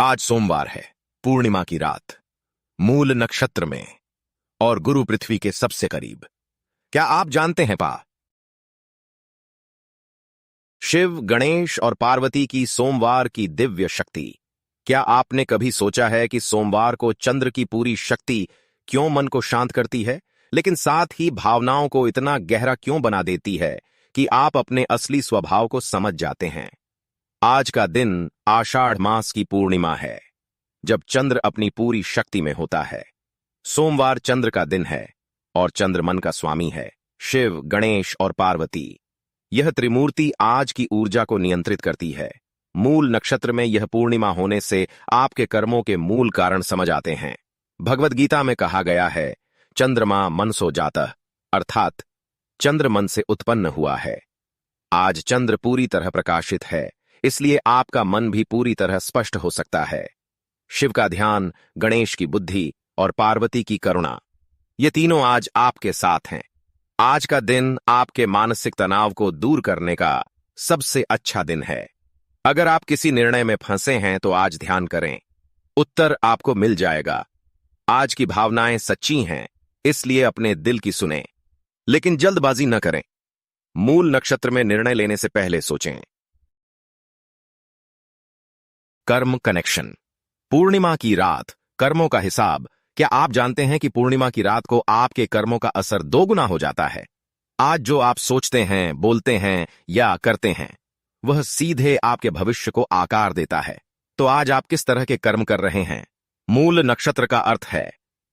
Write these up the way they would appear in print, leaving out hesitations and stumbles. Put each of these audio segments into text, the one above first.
आज सोमवार है, पूर्णिमा की रात, मूल नक्षत्र में और गुरु पृथ्वी के सबसे करीब। क्या आप जानते हैं शिव, गणेश और पार्वती की सोमवार की दिव्य शक्ति। क्या आपने कभी सोचा है कि सोमवार को चंद्र की पूरी शक्ति क्यों मन को शांत करती है, लेकिन साथ ही भावनाओं को इतना गहरा क्यों बना देती है कि आप अपने असली स्वभाव को समझ जाते हैं। आज का दिन आषाढ़ मास की पूर्णिमा है, जब चंद्र अपनी पूरी शक्ति में होता है। सोमवार चंद्र का दिन है और चंद्र मन का स्वामी है। शिव, गणेश और पार्वती, यह त्रिमूर्ति आज की ऊर्जा को नियंत्रित करती है। मूल नक्षत्र में यह पूर्णिमा होने से आपके कर्मों के मूल कारण समझ आते हैं। भगवद गीता में कहा गया है, चंद्रमा मनसो जातः, अर्थात चंद्र मन से उत्पन्न हुआ है। आज चंद्र पूरी तरह प्रकाशित है, इसलिए आपका मन भी पूरी तरह स्पष्ट हो सकता है। शिव का ध्यान, गणेश की बुद्धि और पार्वती की करुणा, ये तीनों आज आपके साथ हैं। आज का दिन आपके मानसिक तनाव को दूर करने का सबसे अच्छा दिन है। अगर आप किसी निर्णय में फंसे हैं तो आज ध्यान करें, उत्तर आपको मिल जाएगा। आज की भावनाएं सच्ची हैं, इसलिए अपने दिल की सुनें, लेकिन जल्दबाजी न करें। मूल नक्षत्र में निर्णय लेने से पहले सोचें। कर्म कनेक्शन। पूर्णिमा की रात, कर्मों का हिसाब। क्या आप जानते हैं कि पूर्णिमा की रात को आपके कर्मों का असर दोगुना हो जाता है? आज जो आप सोचते हैं, बोलते हैं या करते हैं, वह सीधे आपके भविष्य को आकार देता है। तो आज आप किस तरह के कर्म कर रहे हैं? मूल नक्षत्र का अर्थ है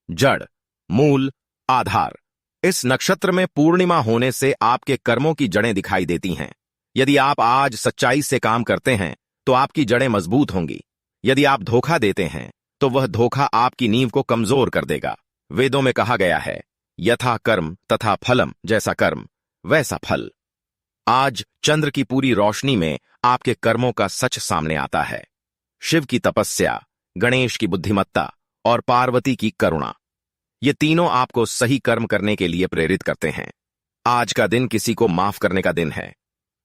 जड़, मूल, आधार। इस नक्षत्र में पूर्णिमा होने से आपके कर्मों की जड़ें दिखाई देती हैं। यदि आप आज सच्चाई से काम करते हैं तो आपकी जड़ें मजबूत होंगी। यदि आप धोखा देते हैं तो वह धोखा आपकी नींव को कमजोर कर देगा। वेदों में कहा गया है, यथा कर्म तथा फलम, जैसा कर्म वैसा फल। आज चंद्र की पूरी रोशनी में आपके कर्मों का सच सामने आता है। शिव की तपस्या, गणेश की बुद्धिमत्ता और पार्वती की करुणा, ये तीनों आपको सही कर्म करने के लिए प्रेरित करते हैं। आज का दिन किसी को माफ करने का दिन है।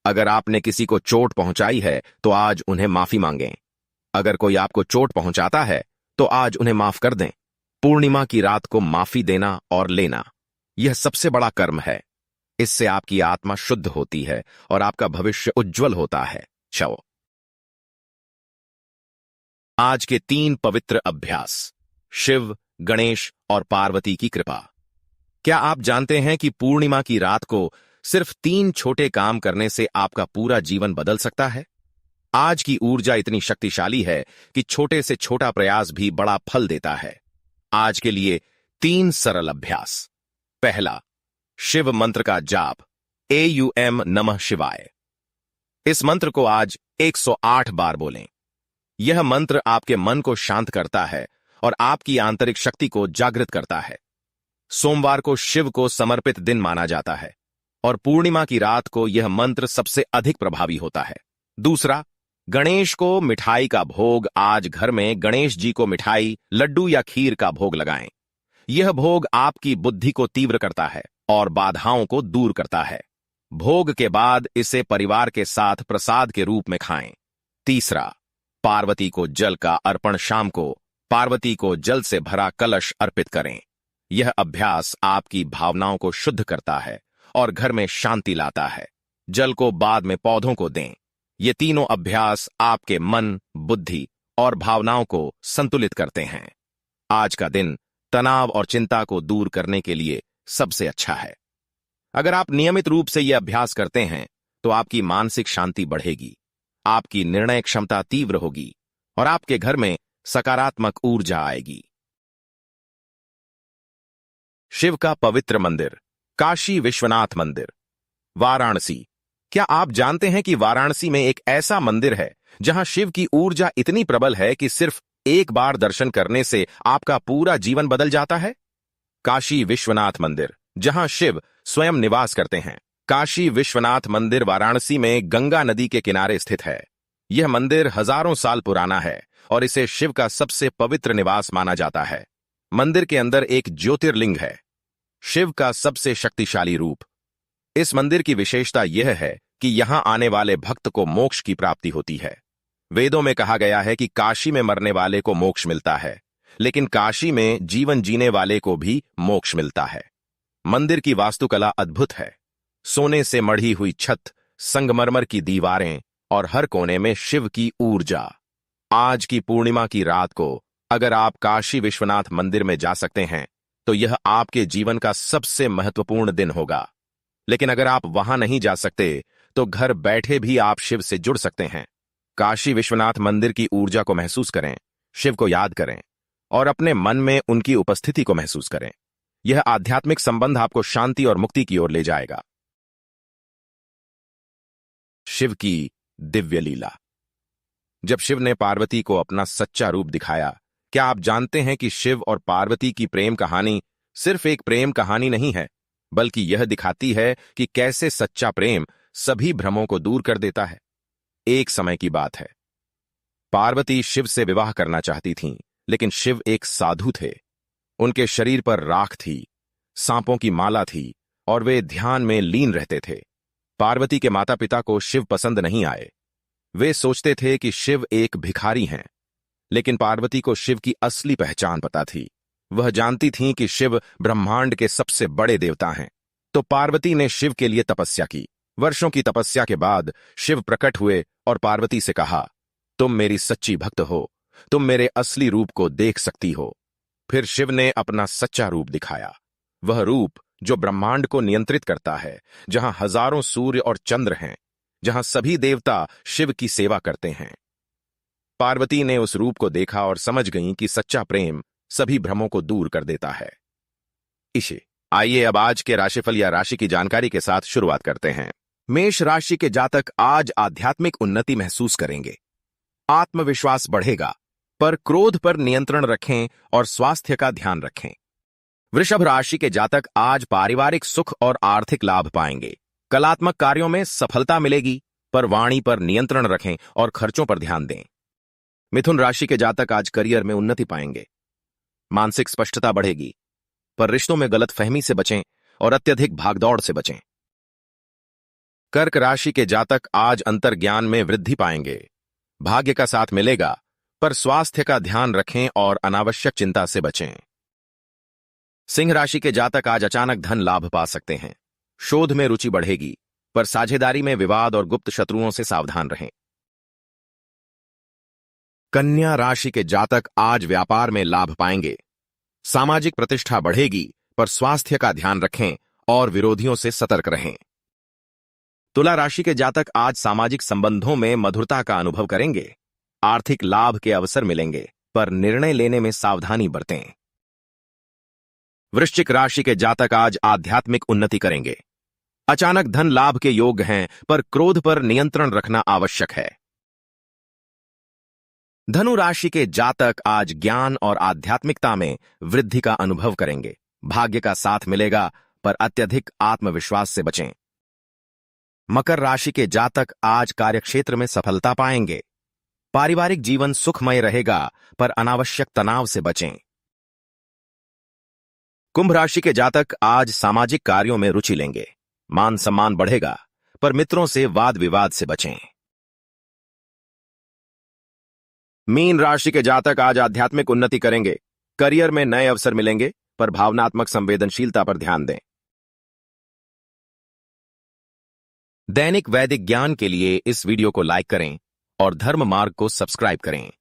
अगर आपने किसी को चोट पहुंचाई है तो आज उन्हें माफी मांगें। अगर कोई आपको चोट पहुंचाता है तो आज उन्हें माफ कर दें। पूर्णिमा की रात को माफी देना और लेना, यह सबसे बड़ा कर्म है। इससे आपकी आत्मा शुद्ध होती है और आपका भविष्य उज्जवल होता है। चलो, आज के 3 पवित्र अभ्यास। शिव, गणेश और पार्वती की कृपा। क्या आप जानते हैं कि पूर्णिमा की रात को सिर्फ 3 छोटे काम करने से आपका पूरा जीवन बदल सकता है? आज की ऊर्जा इतनी शक्तिशाली है कि छोटे से छोटा प्रयास भी बड़ा फल देता है। आज के लिए 3 सरल अभ्यास। पहला, शिव मंत्र का जाप, AUM नमः शिवाय। इस मंत्र को आज 108 बार बोलें। यह मंत्र आपके मन को शांत करता है और आपकी आंतरिक शक्ति को जागृत करता है। सोमवार को शिव को समर्पित दिन माना जाता है और पूर्णिमा की रात को यह मंत्र सबसे अधिक प्रभावी होता है। दूसरा, गणेश को मिठाई का भोग। आज घर में गणेश जी को मिठाई, लड्डू या खीर का भोग लगाएं। यह भोग आपकी बुद्धि को तीव्र करता है और बाधाओं को दूर करता है। भोग के बाद इसे परिवार के साथ प्रसाद के रूप में खाएं। तीसरा, पार्वती को जल का अर्पण। शाम को पार्वती को जल से भरा कलश अर्पित करें। यह अभ्यास आपकी भावनाओं को शुद्ध करता है और घर में शांति लाता है। जल को बाद में पौधों को दें। ये तीनों अभ्यास आपके मन, बुद्धि और भावनाओं को संतुलित करते हैं। आज का दिन तनाव और चिंता को दूर करने के लिए सबसे अच्छा है। अगर आप नियमित रूप से यह अभ्यास करते हैं तो आपकी मानसिक शांति बढ़ेगी, आपकी निर्णय क्षमता तीव्र होगी और आपके घर में सकारात्मक ऊर्जा आएगी। शिव का पवित्र मंदिर, काशी विश्वनाथ मंदिर, वाराणसी। क्या आप जानते हैं कि वाराणसी में एक ऐसा मंदिर है जहां शिव की ऊर्जा इतनी प्रबल है कि सिर्फ एक बार दर्शन करने से आपका पूरा जीवन बदल जाता है? काशी विश्वनाथ मंदिर, जहां शिव स्वयं निवास करते हैं। काशी विश्वनाथ मंदिर वाराणसी में गंगा नदी के किनारे स्थित है। यह मंदिर हजारों साल पुराना है और इसे शिव का सबसे पवित्र निवास माना जाता है। मंदिर के अंदर एक ज्योतिर्लिंग है, शिव का सबसे शक्तिशाली रूप। इस मंदिर की विशेषता यह है कि यहां आने वाले भक्त को मोक्ष की प्राप्ति होती है। वेदों में कहा गया है कि काशी में मरने वाले को मोक्ष मिलता है, लेकिन काशी में जीवन जीने वाले को भी मोक्ष मिलता है। मंदिर की वास्तुकला अद्भुत है। सोने से मढ़ी हुई छत, संगमरमर की दीवारें और हर कोने में शिव की ऊर्जा। आज की पूर्णिमा की रात को अगर आप काशी विश्वनाथ मंदिर में जा सकते हैं तो यह आपके जीवन का सबसे महत्वपूर्ण दिन होगा। लेकिन अगर आप वहां नहीं जा सकते तो घर बैठे भी आप शिव से जुड़ सकते हैं। काशी विश्वनाथ मंदिर की ऊर्जा को महसूस करें, शिव को याद करें और अपने मन में उनकी उपस्थिति को महसूस करें। यह आध्यात्मिक संबंध आपको शांति और मुक्ति की ओर ले जाएगा। शिव की दिव्य लीला। जब शिव ने पार्वती को अपना सच्चा रूप दिखाया, क्या आप जानते हैं कि शिव और पार्वती की प्रेम कहानी सिर्फ एक प्रेम कहानी नहीं है, बल्कि यह दिखाती है कि कैसे सच्चा प्रेम सभी भ्रमों को दूर कर देता है। एक समय की बात है, पार्वती शिव से विवाह करना चाहती थीं, लेकिन शिव एक साधु थे। उनके शरीर पर राख थी, सांपों की माला थी और वे ध्यान में लीन रहते थे। पार्वती के माता पिता को शिव पसंद नहीं आए। वे सोचते थे कि शिव एक भिखारी हैं, लेकिन पार्वती को शिव की असली पहचान पता थी। वह जानती थीं कि शिव ब्रह्मांड के सबसे बड़े देवता हैं। तो पार्वती ने शिव के लिए तपस्या की। वर्षों की तपस्या के बाद शिव प्रकट हुए और पार्वती से कहा, तुम मेरी सच्ची भक्त हो, तुम मेरे असली रूप को देख सकती हो। फिर शिव ने अपना सच्चा रूप दिखाया, वह रूप जो ब्रह्मांड को नियंत्रित करता है, जहां हजारों सूर्य और चंद्र हैं, जहां सभी देवता शिव की सेवा करते हैं। पार्वती ने उस रूप को देखा और समझ गईं कि सच्चा प्रेम सभी भ्रमों को दूर कर देता है। आइए अब आज के राशिफल या राशि की जानकारी के साथ शुरुआत करते हैं। मेष राशि के जातक आज आध्यात्मिक उन्नति महसूस करेंगे। आत्मविश्वास बढ़ेगा, पर क्रोध पर नियंत्रण रखें और स्वास्थ्य का ध्यान रखें। वृषभ राशि के जातक आज पारिवारिक सुख और आर्थिक लाभ पाएंगे। कलात्मक कार्यों में सफलता मिलेगी, पर वाणी पर नियंत्रण रखें और खर्चों पर ध्यान दें। मिथुन राशि के जातक आज करियर में उन्नति पाएंगे। मानसिक स्पष्टता बढ़ेगी, पर रिश्तों में गलतफहमी से बचें और अत्यधिक भागदौड़ से बचें। कर्क राशि के जातक आज अंतर्ज्ञान में वृद्धि पाएंगे। भाग्य का साथ मिलेगा, पर स्वास्थ्य का ध्यान रखें और अनावश्यक चिंता से बचें। सिंह राशि के जातक आज अचानक धन लाभ पा सकते हैं। शोध में रुचि बढ़ेगी, पर साझेदारी में विवाद और गुप्त शत्रुओं से सावधान रहें। कन्या राशि के जातक आज व्यापार में लाभ पाएंगे। सामाजिक प्रतिष्ठा बढ़ेगी, पर स्वास्थ्य का ध्यान रखें और विरोधियों से सतर्क रहें। तुला राशि के जातक आज सामाजिक संबंधों में मधुरता का अनुभव करेंगे। आर्थिक लाभ के अवसर मिलेंगे, पर निर्णय लेने में सावधानी बरतें। वृश्चिक राशि के जातक आज आध्यात्मिक उन्नति करेंगे। अचानक धन लाभ के योग हैं, पर क्रोध पर नियंत्रण रखना आवश्यक है। धनु राशि के जातक आज ज्ञान और आध्यात्मिकता में वृद्धि का अनुभव करेंगे। भाग्य का साथ मिलेगा, पर अत्यधिक आत्मविश्वास से बचें। मकर राशि के जातक आज कार्यक्षेत्र में सफलता पाएंगे। पारिवारिक जीवन सुखमय रहेगा, पर अनावश्यक तनाव से बचें। कुंभ राशि के जातक आज सामाजिक कार्यों में रुचि लेंगे। मान सम्मान बढ़ेगा, पर मित्रों से वाद विवाद से बचें। मीन राशि के जातक आज आध्यात्मिक उन्नति करेंगे। करियर में नए अवसर मिलेंगे, पर भावनात्मक संवेदनशीलता पर ध्यान दें। दैनिक वैदिक ज्ञान के लिए इस वीडियो को लाइक करें और धर्म मार्ग को सब्सक्राइब करें।